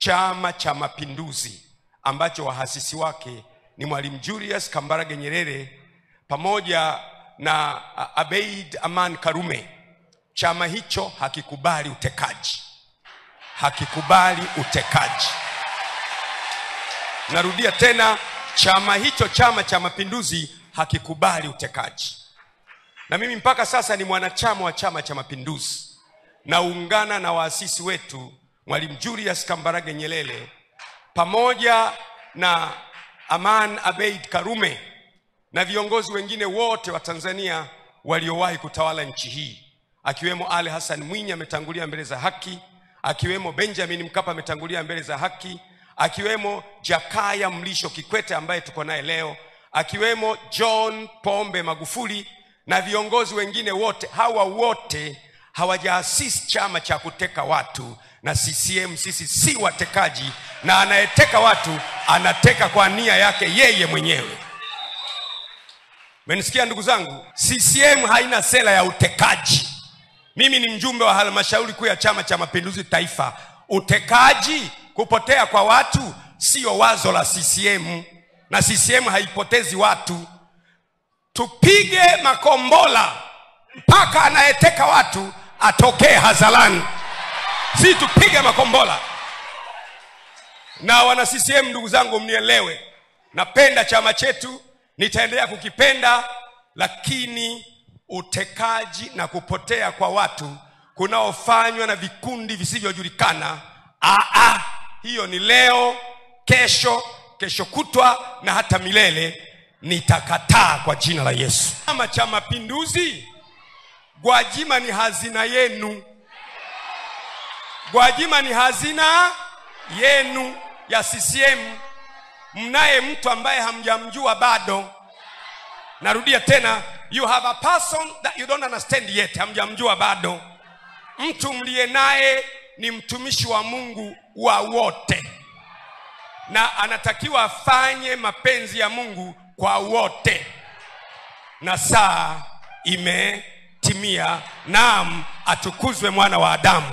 Chama cha Mapinduzi ambacho wahasisi wake ni Mwalimu Julius Kambarage Nyerere pamoja na Abeid Aman Karume. Chama hicho hakikubali utekaji. Hakikubali utekaji. Narudia tena, chama hicho, Chama cha Mapinduzi, hakikubali utekaji. Na mimi mpaka sasa ni mwanachama wa Chama cha Mapinduzi. Naungana na waasisi wetu Mwalimu Julius Kambarage Nyerere pamoja na Aman Abeid Karume na viongozi wengine wote wa Tanzania waliowahi kutawala nchi hii, akiwemo Ali Hassan Mwinyi ametangulia mbele za haki, akiwemo Benjamin Mkapa ametangulia mbele za haki, akiwemo Jakaya Mlisho Kikwete ambaye tuko naye leo, akiwemo John Pombe Magufuli na viongozi wengine wote. Hawa wote hawajaasisi chama cha kuteka watu, na CCM sisi si watekaji, na anayeteka watu anateka kwa nia yake yeye mwenyewe. Mmenisikia ndugu zangu? CCM haina sera ya utekaji. Mimi ni mjumbe wa halmashauri kuu ya Chama cha Mapinduzi Taifa. Utekaji, kupotea kwa watu, sio wazo la CCM, na CCM haipotezi watu. Tupige makombola mpaka anayeteka watu atokee hadharani. Si tupige makombola. Na wana CCM ndugu zangu, mnielewe, napenda chama chetu, nitaendelea kukipenda, lakini utekaji na kupotea kwa watu kunaofanywa na vikundi visivyojulikana, hiyo ni leo, kesho kutwa na hata milele, nitakataa kwa jina la Yesu. Chama cha Mapinduzi, Gwajima ni hazina yenu. Gwajima ni hazina yenu ya CCM. Mnaye mtu ambaye hamjamjua bado. Narudia tena, you have a person that you don't understand yet. Hamjamjua bado. Mtu mliye naye ni mtumishi wa Mungu wa wote, na anatakiwa afanye mapenzi ya Mungu kwa wote, na saa imetimia. Naam, atukuzwe Mwana wa Adamu.